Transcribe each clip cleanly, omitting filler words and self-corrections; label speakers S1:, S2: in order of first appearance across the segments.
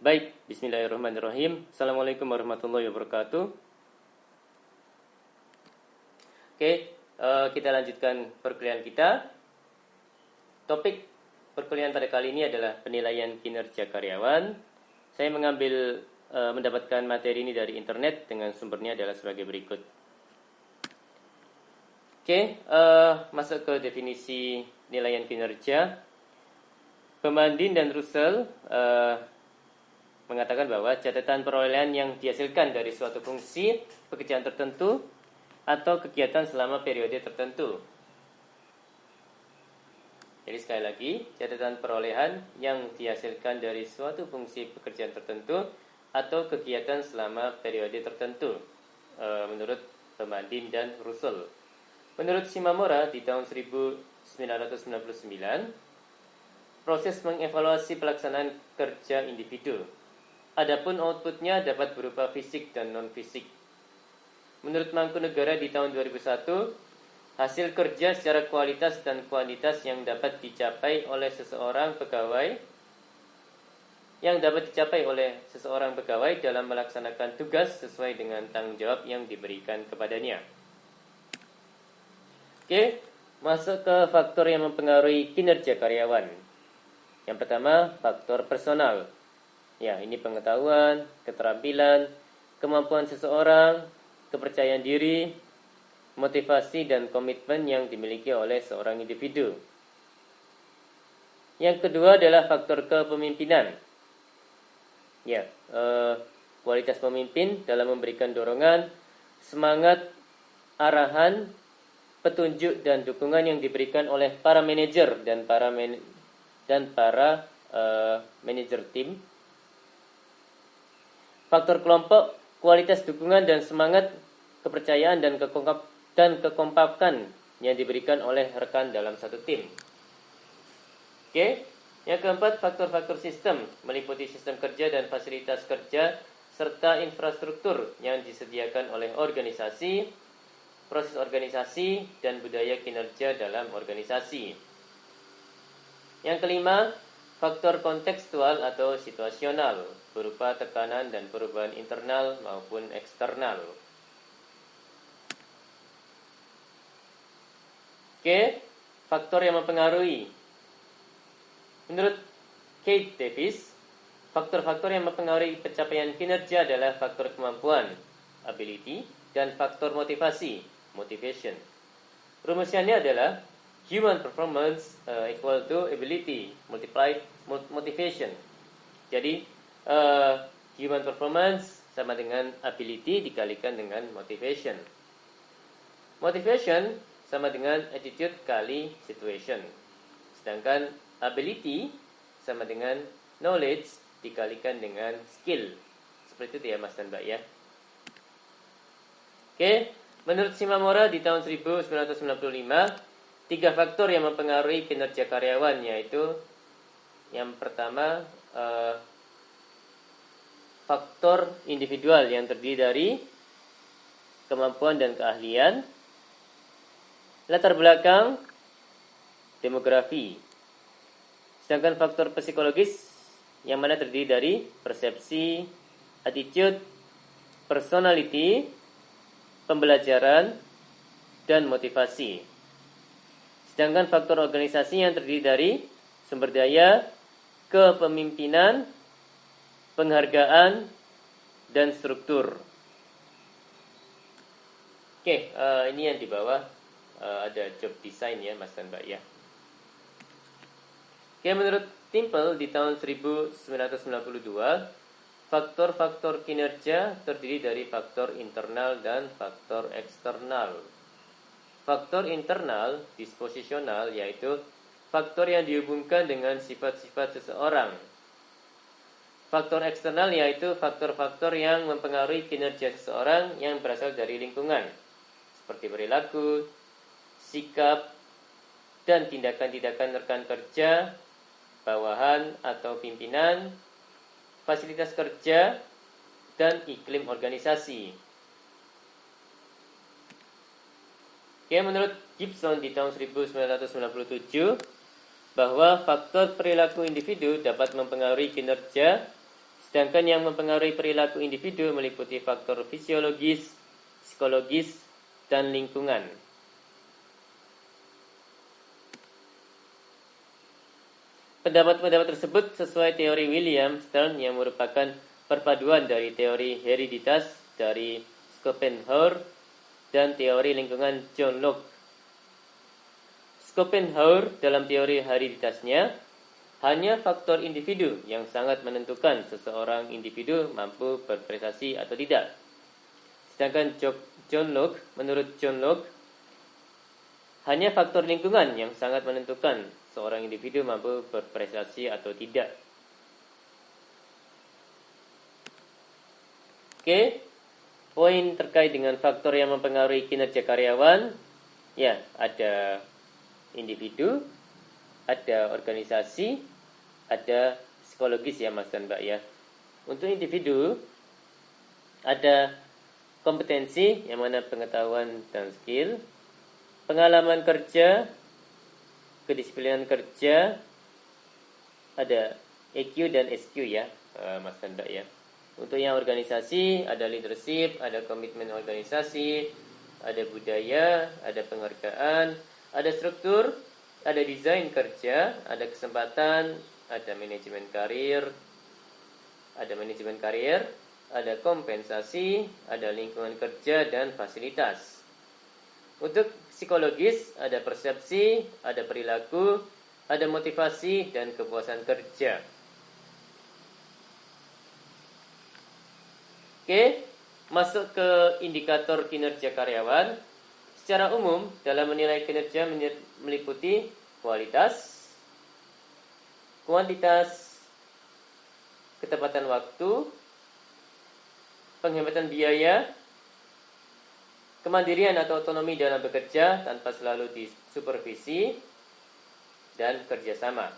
S1: Baik, bismillahirrahmanirrahim. Assalamualaikum warahmatullahi wabarakatuh. Oke, kita lanjutkan perkuliahan kita. Topik perkuliahan pada kali ini adalah penilaian kinerja karyawan. Saya mendapatkan materi ini dari internet dengan sumbernya adalah sebagai berikut. Oke, masuk ke definisi penilaian kinerja. Pemandin dan Russell mengatakan bahwa catatan perolehan yang dihasilkan dari suatu fungsi pekerjaan tertentu atau kegiatan selama periode tertentu. Jadi sekali lagi, catatan perolehan yang dihasilkan dari suatu fungsi pekerjaan tertentu atau kegiatan selama periode tertentu, menurut Pemandin dan Russell. Menurut Shimamura di tahun 1999, proses mengevaluasi pelaksanaan kerja individu. Adapun outputnya dapat berupa fisik dan non-fisik. Menurut Mangkunegara di tahun 2001, hasil kerja secara kualitas dan kuantitas yang dapat dicapai oleh seseorang pegawai dalam melaksanakan tugas sesuai dengan tanggung jawab yang diberikan kepadanya. Oke, masuk ke faktor yang mempengaruhi kinerja karyawan. Yang pertama, faktor personal. Ya, ini pengetahuan, keterampilan, kemampuan seseorang, kepercayaan diri, motivasi dan komitmen yang dimiliki oleh seorang individu. Yang kedua adalah faktor kepemimpinan. Ya, kualitas pemimpin dalam memberikan dorongan, semangat, arahan, petunjuk dan dukungan yang diberikan oleh para manajer dan para manajer tim. Faktor kelompok, kualitas dukungan dan semangat, kepercayaan dan kekompakan yang diberikan oleh rekan dalam satu tim. Oke, yang keempat, faktor-faktor sistem, meliputi sistem kerja dan fasilitas kerja serta infrastruktur yang disediakan oleh organisasi, proses organisasi dan budaya kinerja dalam organisasi. Yang kelima, faktor kontekstual atau situasional, berupa tekanan dan perubahan internal maupun eksternal. Oke, faktor yang mempengaruhi. Menurut Kate Davis, faktor-faktor yang mempengaruhi pencapaian kinerja adalah faktor kemampuan, ability, dan faktor motivasi, motivation. Rumusnya adalah human performance equal to ability multiplied motivation. Jadi human performance sama dengan ability dikalikan dengan motivation. Motivation sama dengan attitude kali situation. Sedangkan ability sama dengan knowledge dikalikan dengan skill. Seperti itu ya Mas dan Mbak ya. Oke, menurut Shimamura di tahun 1995, 3 faktor yang mempengaruhi kinerja karyawan, yaitu yang pertama faktor individual yang terdiri dari kemampuan dan keahlian, latar belakang, demografi. Sedangkan faktor psikologis yang mana terdiri dari persepsi, attitude, personality, pembelajaran, dan motivasi. Sedangkan faktor organisasi yang terdiri dari sumber daya, kepemimpinan, penghargaan, dan struktur. Oke, ini yang di bawah ada job design ya Mas dan Mbak ya. Oke, menurut Temple di tahun 1992, faktor-faktor kinerja terdiri dari faktor internal dan faktor eksternal. Faktor internal, disposisional, yaitu faktor yang dihubungkan dengan sifat-sifat seseorang. Faktor eksternal yaitu faktor-faktor yang mempengaruhi kinerja seseorang yang berasal dari lingkungan, seperti perilaku, sikap, dan tindakan-tindakan rekan kerja, bawahan atau pimpinan, fasilitas kerja, dan iklim organisasi. Oke, menurut Gibson di tahun 1997, bahwa faktor perilaku individu dapat mempengaruhi kinerja Sedangkan yang mempengaruhi perilaku individu meliputi faktor fisiologis, psikologis, dan lingkungan. Pendapat-pendapat tersebut sesuai teori William Stern yang merupakan perpaduan dari teori hereditas dari Schopenhauer dan teori lingkungan John Locke. Schopenhauer dalam teori hereditasnya, hanya faktor individu yang sangat menentukan seseorang individu mampu berprestasi atau tidak. Sedangkan menurut John Locke, hanya faktor lingkungan yang sangat menentukan seorang individu mampu berprestasi atau tidak. Oke, poin terkait dengan faktor yang mempengaruhi kinerja karyawan, ya ada individu, ada organisasi, ada psikologis ya Mas dan Mbak ya. Untuk individu ada kompetensi yang mana pengetahuan dan skill, pengalaman kerja, kedisiplinan kerja, ada EQ dan SQ ya Mas dan Mbak ya. Untuk yang organisasi ada leadership, ada komitmen organisasi, ada budaya, ada penghargaan, ada struktur, ada desain kerja, ada kesempatan, ada manajemen karir, ada kompensasi, ada lingkungan kerja dan fasilitas. Untuk psikologis ada persepsi, ada perilaku, ada motivasi dan kepuasan kerja. Oke, masuk ke indikator kinerja karyawan. Secara umum, dalam menilai kinerja meliputi kualitas, kuantitas, ketepatan waktu, penghematan biaya, kemandirian atau otonomi dalam bekerja tanpa selalu disupervisi, dan kerjasama.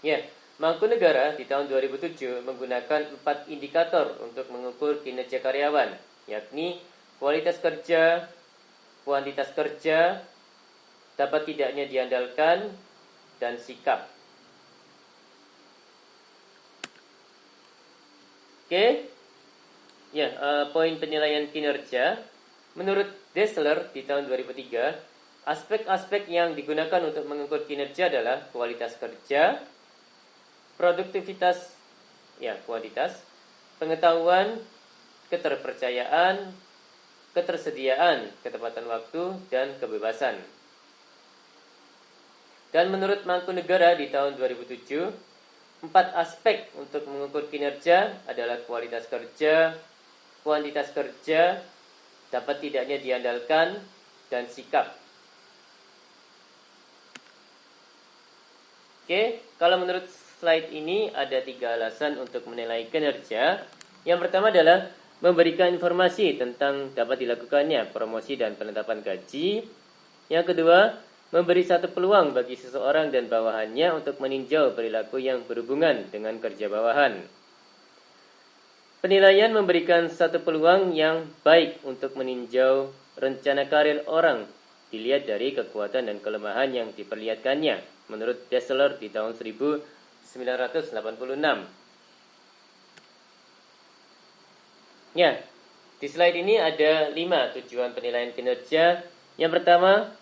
S1: Ya, Mangkunegara di tahun 2007 menggunakan 4 indikator untuk mengukur kinerja karyawan, yakni kualitas kerja, kuantitas kerja, dapat tidaknya diandalkan, dan sikap. Oke, ya poin penilaian kinerja. Menurut Dessler di tahun 2003, aspek-aspek yang digunakan untuk mengukur kinerja adalah kualitas kerja, produktivitas, ya kuantitas, pengetahuan, keterpercayaan, ketersediaan, ketepatan waktu, dan kebebasan. Dan menurut Mangkunegara di tahun 2007, 4 aspek untuk mengukur kinerja adalah kualitas kerja, kuantitas kerja, dapat tidaknya diandalkan, dan sikap. Oke, kalau menurut slide ini ada 3 alasan untuk menilai kinerja. Yang pertama adalah memberikan informasi tentang dapat dilakukannya promosi dan penetapan gaji. Yang kedua, memberi satu peluang bagi seseorang dan bawahannya untuk meninjau perilaku yang berhubungan dengan kerja bawahan. Penilaian memberikan satu peluang yang baik untuk meninjau rencana karir orang dilihat dari kekuatan dan kelemahan yang diperlihatkannya menurut Dessler di tahun 1986. Ya, di slide ini ada 5 tujuan penilaian kinerja. Yang pertama,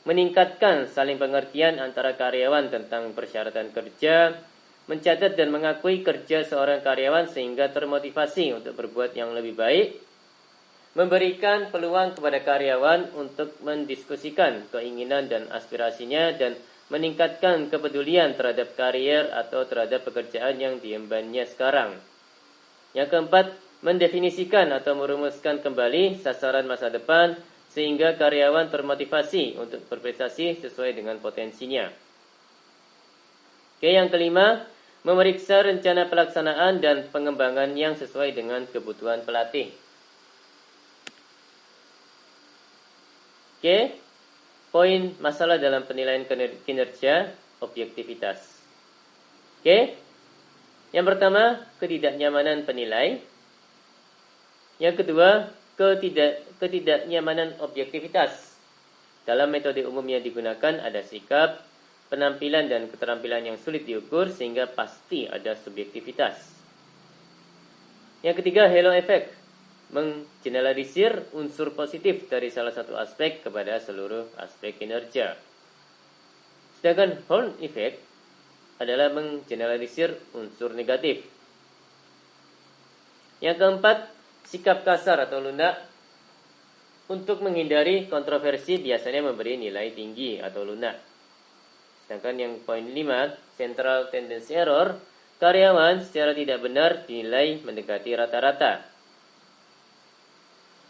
S1: meningkatkan saling pengertian antara karyawan tentang persyaratan kerja, mencatat dan mengakui kerja seorang karyawan sehingga termotivasi untuk berbuat yang lebih baik, memberikan peluang kepada karyawan untuk mendiskusikan keinginan dan aspirasinya, dan meningkatkan kepedulian terhadap karier atau terhadap pekerjaan yang diembannya sekarang. Yang keempat, mendefinisikan atau merumuskan kembali sasaran masa depan sehingga karyawan termotivasi untuk berprestasi sesuai dengan potensinya. Oke, yang kelima, memeriksa rencana pelaksanaan dan pengembangan yang sesuai dengan kebutuhan pelatih. Oke, poin masalah dalam penilaian kinerja, objektivitas. Oke, yang pertama, ketidaknyamanan penilai. Yang kedua, ketidaknyamanan objektivitas. Dalam metode umum yang digunakan ada sikap, penampilan dan keterampilan yang sulit diukur sehingga pasti ada subjektivitas. Yang ketiga, halo effect, menggeneralisir unsur positif dari salah satu aspek kepada seluruh aspek kinerja. Sedangkan Horn effect adalah menggeneralisir unsur negatif. Yang keempat, sikap kasar atau lunak. Untuk menghindari kontroversi biasanya memberi nilai tinggi atau lunak. Sedangkan yang poin 5, central tendency error, karyawan secara tidak benar dinilai mendekati rata-rata.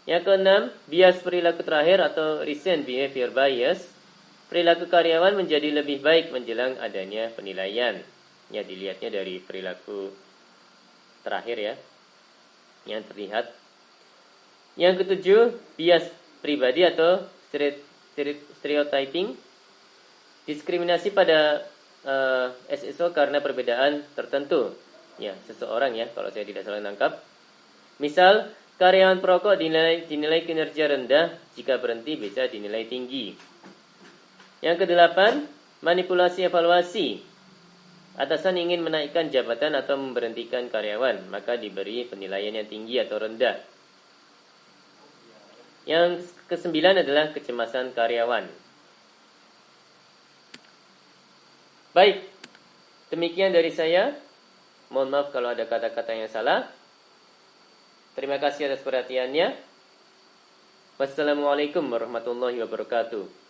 S1: Yang keenam, bias perilaku terakhir atau recent behavior bias. Perilaku karyawan menjadi lebih baik menjelang adanya penilaian. Ya, dilihatnya dari perilaku terakhir ya, yang terlihat. Yang ketujuh, bias pribadi atau stereotyping. Diskriminasi pada SSO karena perbedaan tertentu. Ya, seseorang ya, kalau saya tidak salah nangkap. Misal, karyawan perokok dinilai kinerja rendah, jika berhenti bisa dinilai tinggi. Yang kedelapan, manipulasi evaluasi. Atasan ingin menaikkan jabatan atau memberhentikan karyawan, maka diberi penilaian yang tinggi atau rendah. Yang kesembilan adalah kecemasan karyawan. Baik, demikian dari saya. Mohon maaf kalau ada kata-kata yang salah. Terima kasih atas perhatiannya. Wassalamualaikum warahmatullahi wabarakatuh.